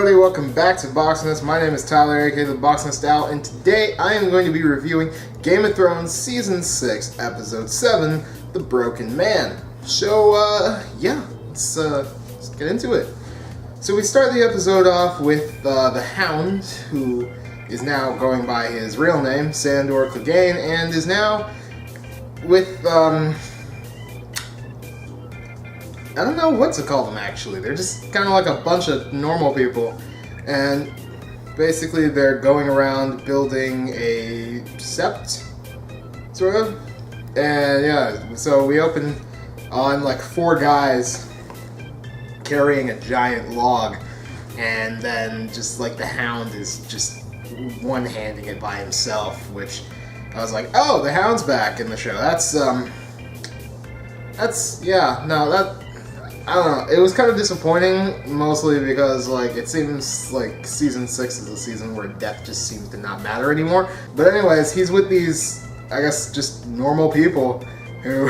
everybody, welcome back to Boxness. My name is Tyler, aka the Boxness Owl, and today I am going to be reviewing Game of Thrones Season 6, Episode 7, The Broken Man. So, let's get into it. So we start the episode off with the Hound, who is now going by his real name, Sandor Clegane, and is now with, I don't know what to call them actually. They're just kind of like a bunch of normal people. And basically they're going around building a sept, sort of. And yeah, so we open on like 4 guys carrying a giant log. And then just like the Hound is just one-handing it by himself, which I was like, oh, the Hound's back in the show. I don't know, it was kind of disappointing, mostly because, like, it seems like Season 6 is a season where death just seems to not matter anymore. But anyways, he's with these, I guess, just normal people who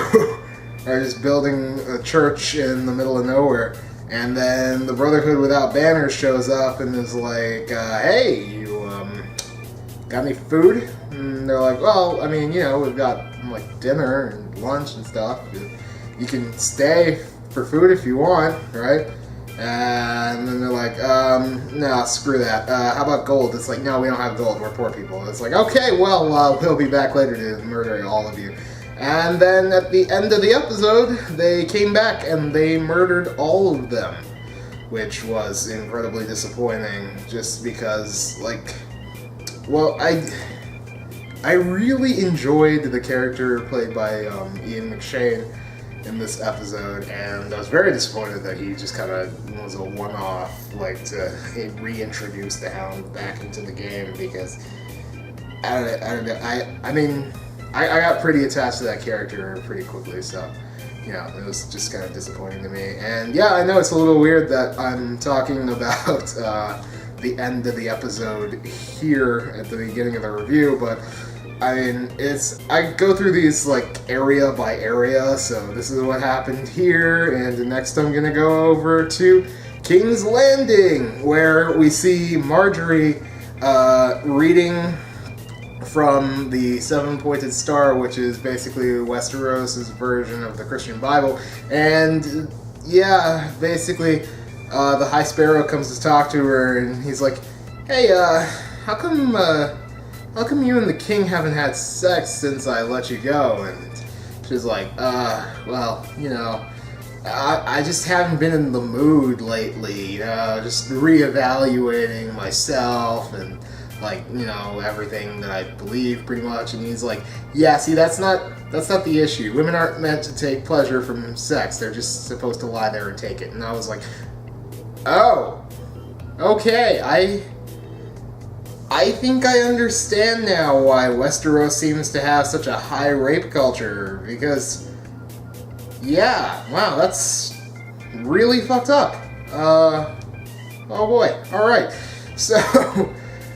are just building a church in the middle of nowhere. And then the Brotherhood Without Banners shows up and is like, hey, you, got any food? And they're like, well, I mean, you know, we've got, like, dinner and lunch and stuff. You can stay for food if you want, right? And then they're like, no, screw that. How about gold? It's like, no, we don't have gold. We're poor people. It's like, okay, well, we'll be back later to murder all of you. And then at the end of the episode, they came back and they murdered all of them, which was incredibly disappointing. Just because, like, well, I really enjoyed the character played by Ian McShane in this episode, and I was very disappointed that he just kind of was a one-off, like, to reintroduce the Hound back into the game, because I don't know, I mean, I got pretty attached to that character pretty quickly, so, you know, it was just kind of disappointing to me. And yeah, I know it's a little weird that I'm talking about the end of the episode here at the beginning of the review, but I mean, I go through these, like, area by area, so this is what happened here, and next I'm gonna go over to King's Landing, where we see Marjorie reading from the Seven-Pointed Star, which is basically Westeros' version of the Christian Bible, and yeah, basically, the High Sparrow comes to talk to her, and he's like, hey, how come you and the king haven't had sex since I let you go? And she's like, well, you know, I just haven't been in the mood lately, you know, just reevaluating myself and, like, you know, everything that I believe pretty much. And he's like, yeah, see, that's not the issue. Women aren't meant to take pleasure from sex. They're just supposed to lie there and take it. And I was like, oh, okay, I think I understand now why Westeros seems to have such a high rape culture, because, yeah, wow, that's really fucked up. Oh boy, alright. So,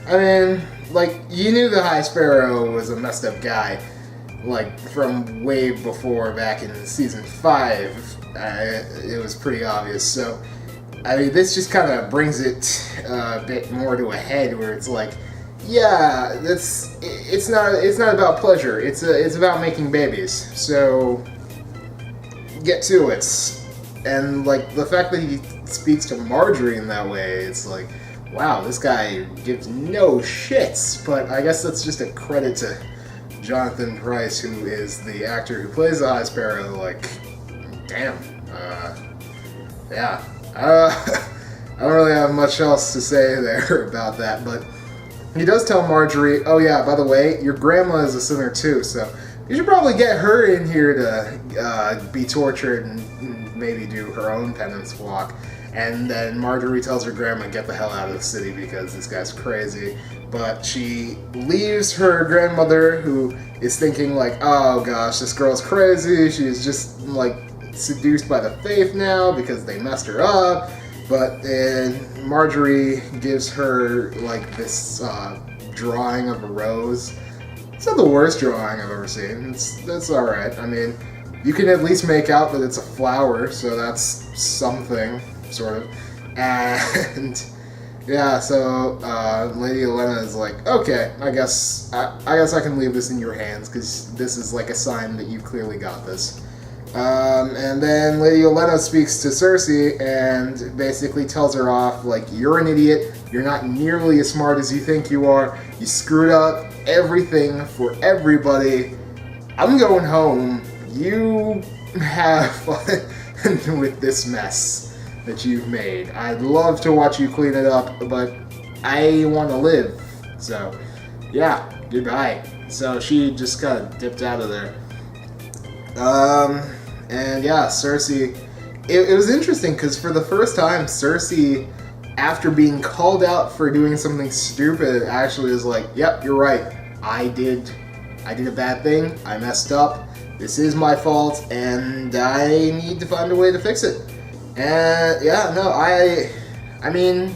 I mean, like, you knew the High Sparrow was a messed up guy, like, from way before, back in Season 5, it was pretty obvious, so, I mean, this just kind of brings it a bit more to a head, where it's like, yeah, it's not about pleasure. It's about making babies. So get to it. And like the fact that he speaks to Marjorie in that way, it's like, wow, this guy gives no shits. But I guess that's just a credit to Jonathan Pryce, who is the actor who plays the High Sparrow. Like, damn. Yeah. I don't really have much else to say there about that, but he does tell Marjorie, oh yeah, by the way, your grandma is a sinner too, so you should probably get her in here to be tortured and maybe do her own penance walk. And then Marjorie tells her grandma, get the hell out of the city because this guy's crazy. But she leaves her grandmother, who is thinking like, oh gosh, this girl's crazy, she's just like seduced by the faith now because they messed her up. But then Marjorie gives her like this drawing of a rose. It's not the worst drawing I've ever seen. It's alright. I mean, you can at least make out that it's a flower, so that's something, sort of. And Yeah, so Lady Olenna is like, okay, I guess I can leave this in your hands because this is like a sign that you've clearly got this. And then Lady Olenna speaks to Cersei and basically tells her off, like, you're an idiot, you're not nearly as smart as you think you are, you screwed up everything for everybody, I'm going home, you have fun with this mess that you've made. I'd love to watch you clean it up, but I want to live, so yeah, goodbye. So she just kind of dipped out of there. And yeah, Cersei, it was interesting because for the first time, Cersei, after being called out for doing something stupid, actually is like, yep, you're right. I did a bad thing. I messed up. This is my fault, and I need to find a way to fix it. And yeah, no, I mean,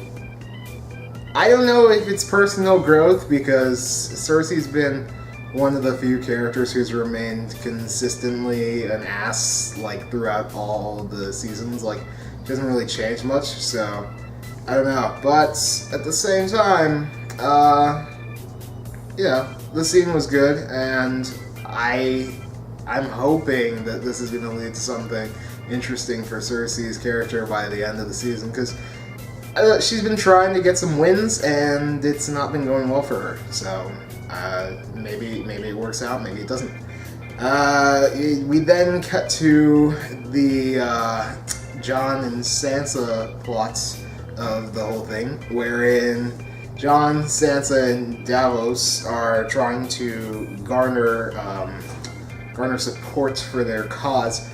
I don't know if it's personal growth because Cersei's been one of the few characters who's remained consistently an ass, like, throughout all the seasons. Like, she doesn't really change much, so I don't know. But at the same time, yeah, the scene was good, and I'm hoping that this is going to lead to something interesting for Cersei's character by the end of the season, because she's been trying to get some wins, and it's not been going well for her, so maybe it works out, maybe it doesn't. We then cut to the Jon and Sansa plots of the whole thing, wherein Jon, Sansa, and Davos are trying to garner support for their cause.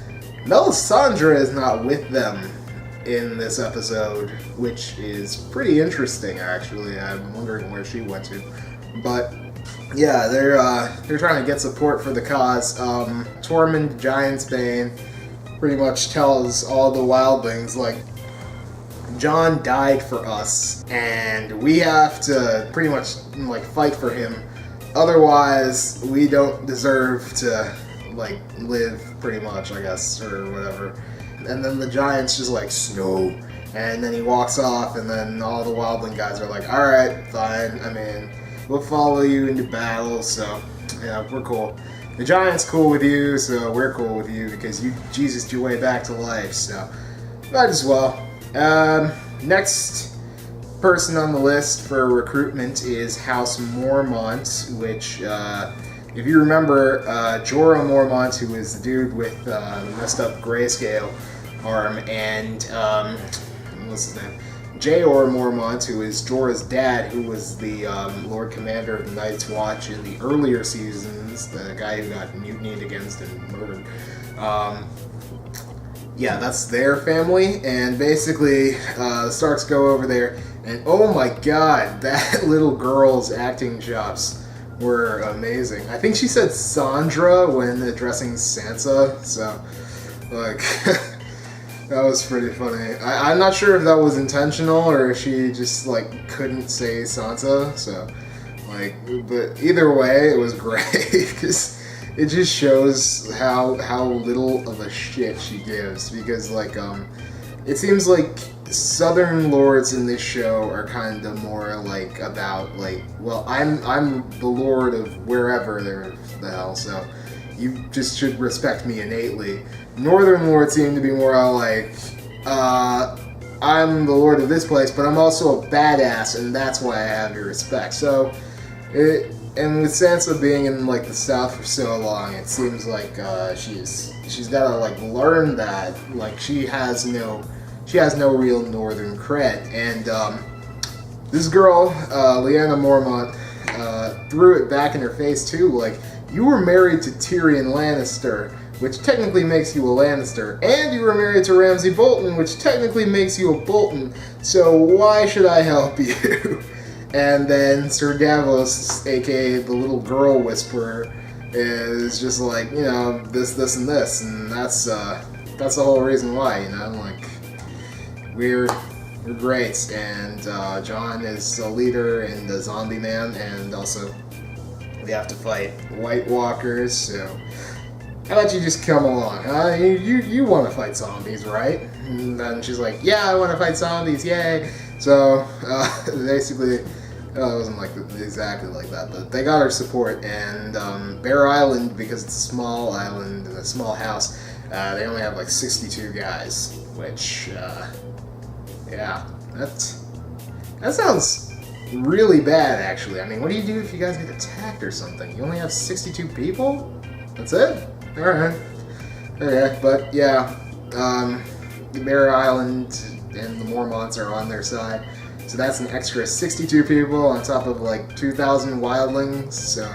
Melisandre is not with them in this episode, which is pretty interesting, actually. I'm wondering where she went to. But yeah, they're trying to get support for the cause. Tormund Giantsbane pretty much tells all the wildlings, like, Jon died for us, and we have to pretty much, like, fight for him. Otherwise, we don't deserve to, like, live, pretty much, I guess, or whatever. And then the Giants just, like, snow. And then he walks off, and then all the wildling guys are like, alright, fine, I mean, we'll follow you into battle, so, yeah, we're cool. The Giant's cool with you, so we're cool with you, because you Jesused your way back to life, so might as well. Next person on the list for recruitment is House Mormont, which, if you remember, Jorah Mormont, who is the dude with the messed up grayscale arm, and, what's his name? Jeor Mormont, who is Jorah's dad, who was the Lord Commander of the Night's Watch in the earlier seasons, the guy who got mutinied against and murdered. Yeah, that's their family, and basically, the Starks go over there, and oh my god, that little girl's acting chops were amazing. I think she said Sandra when addressing Sansa, so, like, that was pretty funny. I'm not sure if that was intentional, or if she just, like, couldn't say Sansa, so, like, but either way, it was great, because it just shows how little of a shit she gives, because, like, it seems like Southern lords in this show are kind of more, like, about, like, well, I'm the lord of wherever the hell, so you just should respect me innately. Northern lords seem to be more like, I'm the lord of this place, but I'm also a badass, and that's why I have your respect. So, and with Sansa being in, like, the South for so long, it seems like she's gotta, like, learn that, like, she has no real Northern cred. And this girl, Lyanna Mormont, threw it back in her face too. Like, you were married to Tyrion Lannister, which technically makes you a Lannister, and you were married to Ramsay Bolton, which technically makes you a Bolton. So why should I help you? And then Sir Davos, aka the little girl whisperer, is just like, you know, this, and this, and that's the whole reason why, you know, like, we're great, and Jon is a leader and a zombie man, and also we have to fight White Walkers, so how about you just come along, huh? You want to fight zombies, right? And then she's like, yeah, I want to fight zombies, yay! So basically, it wasn't like exactly like that, but they got our support. And Bear Island, because it's a small island and a small house, they only have like 62 guys, which yeah, that sounds really bad, actually. I mean, what do you do if you guys get attacked or something? You only have 62 people? That's it? Alright. Okay, but yeah, the Bear Island and the Mormonts are on their side. So that's an extra 62 people on top of like 2,000 wildlings, so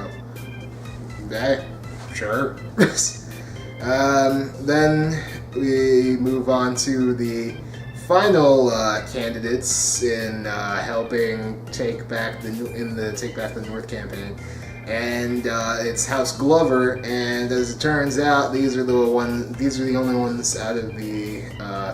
hey, sure. Then we move on to the final candidates in helping take back the North campaign, and it's House Glover. And as it turns out, these are the only ones out of the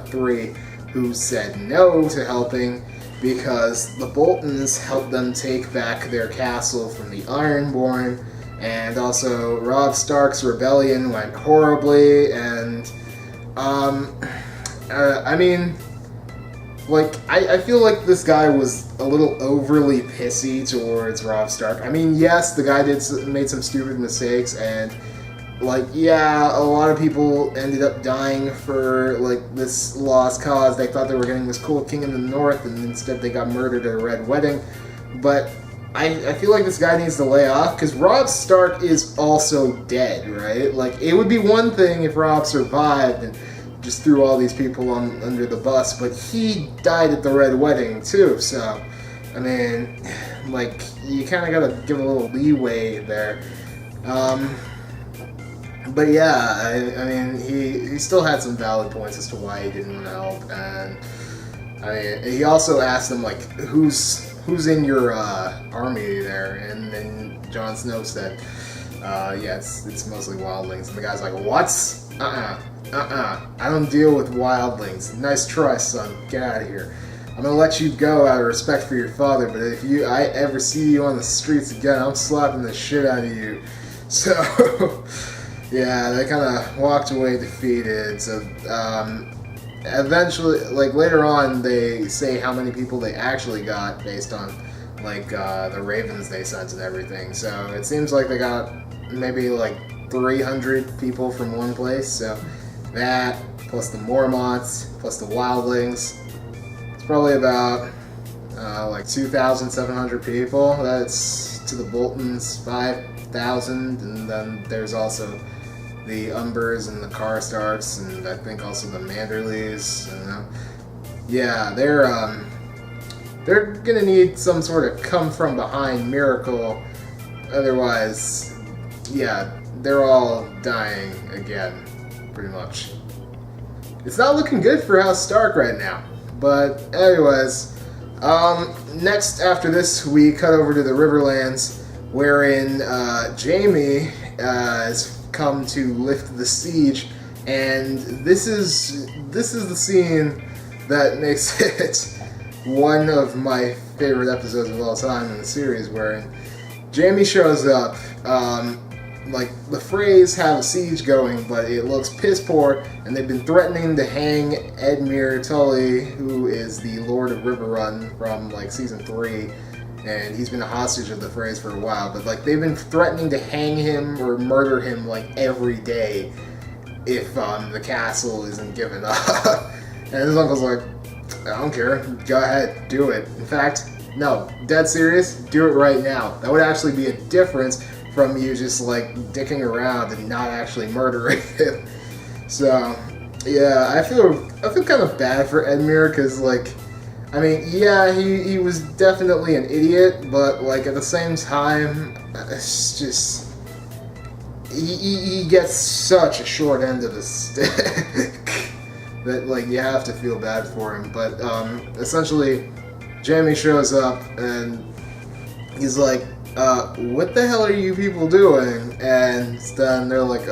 three who said no to helping, because the Boltons helped them take back their castle from the Ironborn, and also Robb Stark's rebellion went horribly. And I mean, like, I feel like this guy was a little overly pissy towards Robb Stark. I mean, yes, the guy made some stupid mistakes, and like, yeah, a lot of people ended up dying for like this lost cause. They thought they were getting this cool king in the north, and instead they got murdered at a red wedding. But I feel like this guy needs to lay off, because Robb Stark is also dead, right? Like, it would be one thing if Robb survived and just threw all these people under the bus, but he died at the red wedding too, so I mean, like, you kind of gotta give a little leeway there. But yeah, I mean, he still had some valid points as to why he didn't want to help. And I mean, he also asked them, like, who's in your army there? And then Jon Snow said, yeah, it's mostly wildlings. And the guy's like, what? I don't deal with wildlings. Nice try, son. Get out of here. I'm gonna let you go out of respect for your father, but if I ever see you on the streets again, I'm slapping the shit out of you. So yeah, they kind of walked away defeated. So eventually, like, later on, they say how many people they actually got based on like the ravens they sent and everything. So it seems like they got maybe like 300 people from one place. So that plus the Mormonts plus the wildlings, it's probably about like 2,700 people. That's to the Boltons 5,000, and then there's also the Umbers and the Karstarks, and I think also the Manderleys. Yeah, they're gonna need some sort of come from behind miracle. Otherwise, yeah, they're all dying again, pretty much. It's not looking good for House Stark right now. But anyways, next after this, we cut over to the Riverlands, wherein Jaime has come to lift the siege, and this is the scene that makes it one of my favorite episodes of all time in the series, wherein Jaime shows up. Like, the Freys have a siege going, but it looks piss poor, and they've been threatening to hang Edmure Tully, who is the Lord of Riverrun from like season 3, and he's been a hostage of the Freys for a while. But like, they've been threatening to hang him or murder him like every day if the castle isn't given up. And his uncle's like, I don't care, go ahead, do it. In fact, no, dead serious, do it right now. That would actually be a difference from you just like dicking around and not actually murdering him. So yeah, I feel kind of bad for Edmure, because like, I mean, yeah, he was definitely an idiot, but like at the same time, it's just he gets such a short end of the stick that like you have to feel bad for him. But essentially, Jaime shows up and he's like, what the hell are you people doing? And then they're like,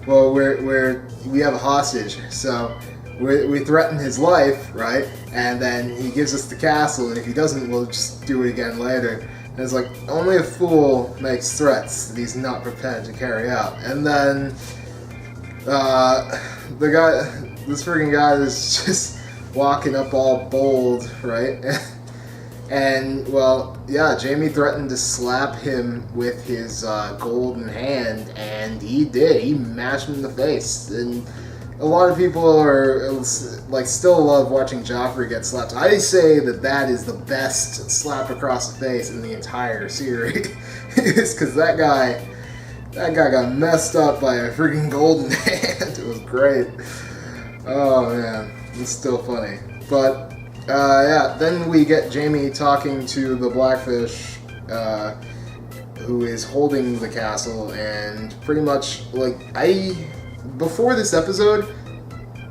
well, we have a hostage, so we threaten his life, right? And then he gives us the castle, and if he doesn't, we'll just do it again later. And it's like, only a fool makes threats that he's not prepared to carry out. And then this freaking guy is just walking up all bold, right? And, well, yeah, Jaime threatened to slap him with his golden hand, and he did. He mashed him in the face. And a lot of people are, like, still love watching Joffrey get slapped. I say that is the best slap across the face in the entire series. Because that guy got messed up by a freaking golden hand. It was great. Oh, man. It's still funny. But... yeah, then we get Jaime talking to the Blackfish, who is holding the castle, and pretty much, like, before this episode,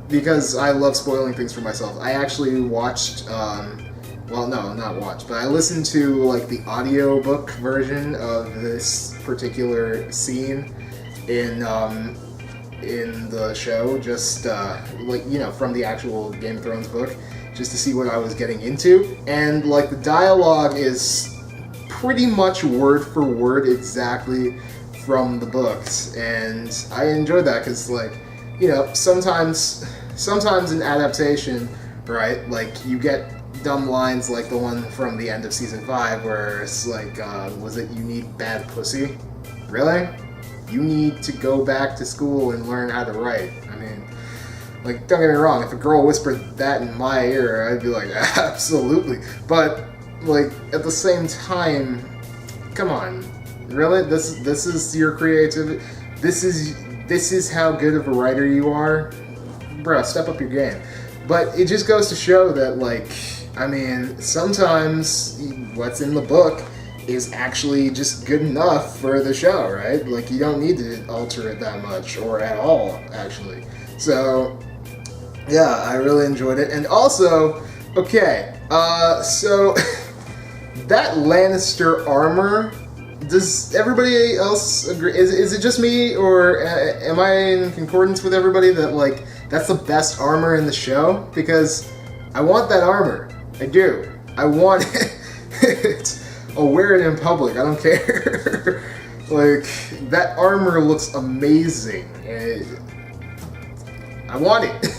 because I love spoiling things for myself, I actually watched, well, no, not watched, but I listened to, like, the audiobook version of this particular scene in the show, just, like, you know, from the actual Game of Thrones book, just to see what I was getting into. And, like, the dialogue is pretty much word for word exactly from the books. And I enjoyed that because, like, you know, sometimes in adaptation, right, like, you get dumb lines like the one from the end of Season 5 where it's like, was it, you need bad pussy? Really? You need to go back to school and learn how to write. I mean... Like, don't get me wrong, if a girl whispered that in my ear, I'd be like, absolutely. But, like, at the same time, come on. Really? This is your creativity? This is how good of a writer you are? Bro, step up your game. But it just goes to show that, like, I mean, sometimes what's in the book is actually just good enough for the show, right? Like, you don't need to alter it that much, or at all, actually. So... yeah, I really enjoyed it. And also, okay, so that Lannister armor, does everybody else agree? Is it just me, or am I in concordance with everybody that, like, that's the best armor in the show? Because I want that armor. I do. I want it. I'll wear it in public. I don't care. Like, that armor looks amazing. I want it.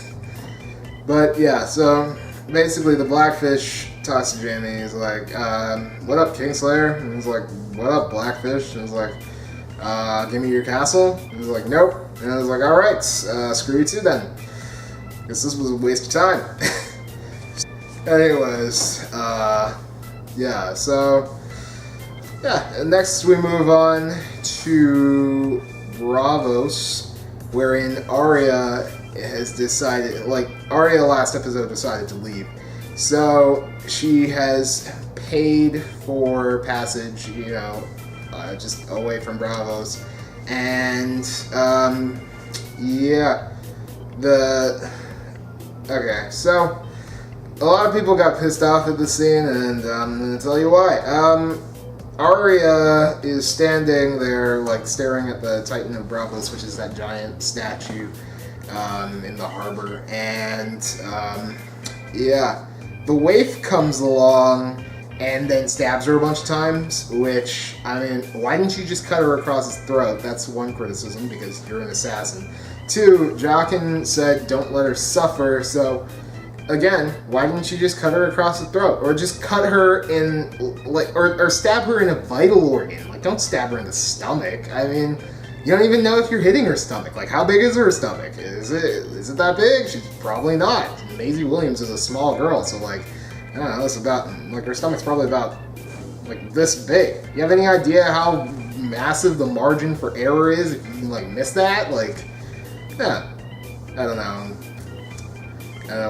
But yeah, so basically the Blackfish talks to Jaime. He's like, what up, Kingslayer? And he's like, what up, Blackfish? And he's like, give me your castle? And he's like, nope. And I was like, alright, screw you too then. Guess this was a waste of time. Anyways, yeah, so, yeah, and next we move on to Braavos, wherein Arya has decided, like, Arya last episode decided to leave. So she has paid for passage, you know, just away from Braavos. And, yeah, okay, so a lot of people got pissed off at the scene, and I'm going to tell you why. Arya is standing there, like, staring at the Titan of Braavos, which is that giant statue in the harbor, and yeah, the waif comes along and then stabs her a bunch of times, which, I mean, why didn't you just cut her across his throat? That's one criticism, because you're an assassin. Two, Jaqen said don't let her suffer, so again, why didn't you just cut her across the throat? Or just cut her in, like, or stab her in a vital organ. Like, don't stab her in the stomach. I mean, you don't even know if you're hitting her stomach. Like, how big is her stomach? Is it that big? She's probably not. Maisie Williams is a small girl, so, like, I don't know, it's about, like, her stomach's probably about, like, this big. You have any idea how massive the margin for error is if you, like, miss that? Like, yeah, I don't know.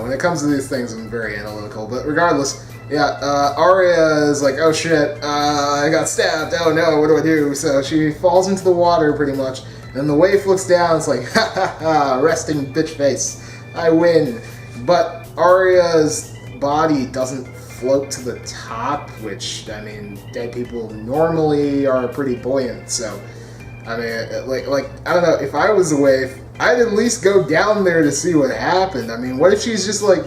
When it comes to these things, I'm very analytical, but regardless, yeah, Arya is like, oh shit, I got stabbed, oh no, what do I do? So she falls into the water, pretty much, and the waif looks down, it's like, ha ha ha, resting bitch face, I win. But Arya's body doesn't float to the top, which, I mean, dead people normally are pretty buoyant, so, I mean, like I don't know, if I was a waif, I'd at least go down there to see what happened. I mean, what if she's just like,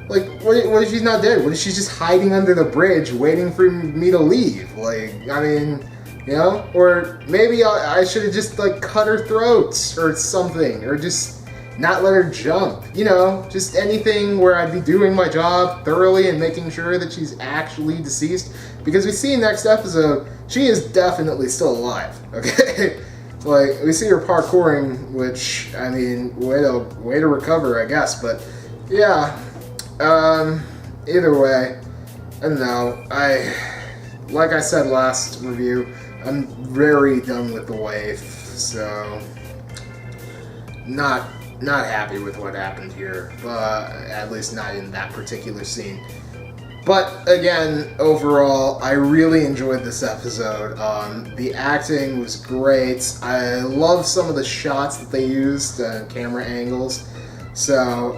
what if she's not dead? What if she's just hiding under the bridge waiting for me to leave? Like, I mean, you know? Or maybe I should have just, like, cut her throat or something. Or just, not let her jump. You know, just anything where I'd be doing my job thoroughly and making sure that she's actually deceased. Because we see next episode, she is definitely still alive, okay? Like, we see her parkouring, which, I mean, way to recover, I guess, but, yeah. Either way, I don't know, like I said last review, I'm very done with the waif, so, not happy with what happened here, at least not in that particular scene. But again, overall, I really enjoyed this episode. The acting was great. I love some of the shots that they used, camera angles. So,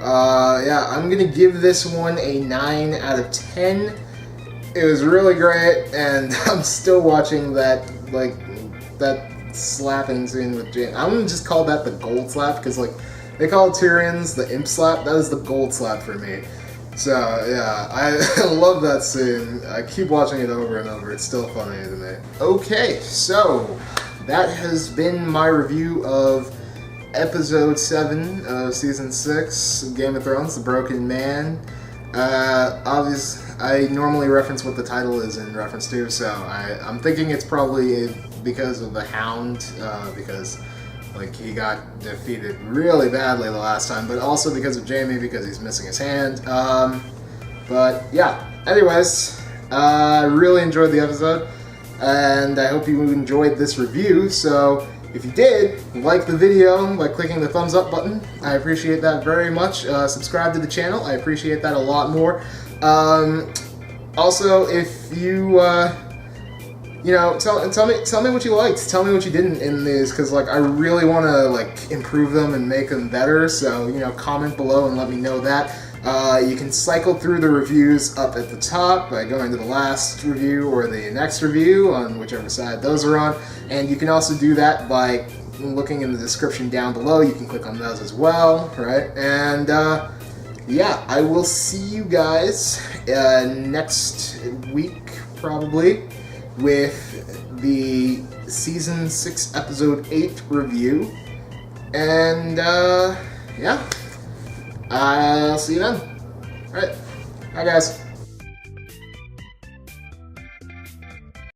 yeah, I'm gonna give this one a 9 out of 10. It was really great, and I'm still watching that slapping scene with Jaime. I'm gonna just call that the gold slap, because, like, they call Tyrion's the imp slap. That is the gold slap for me. So, yeah, I love that scene. I keep watching it over and over. It's still funny to me. Okay, so that has been my review of Episode 7 of Season 6 of Game of Thrones, The Broken Man. Obviously, I normally reference what the title is in reference to, so I'm thinking it's probably because of the Hound, because like he got defeated really badly the last time, but also because of Jaime, because he's missing his hand. But yeah, anyways, I really enjoyed the episode, and I hope you enjoyed this review. So if you did, like the video by clicking the thumbs up button. I appreciate that very much. Subscribe to the channel. I appreciate that a lot more. Also, if you you know, tell me what you liked. Tell me what you didn't in these, because like I really want to like improve them and make them better. So, you know, comment below and let me know that. You can cycle through the reviews up at the top by going to the last review or the next review on whichever side those are on. And you can also do that by looking in the description down below. You can click on those as well, right? And yeah, I will see you guys next week probably with the Season 6 Episode 8 review. And yeah, I'll see you then. Alright, bye guys.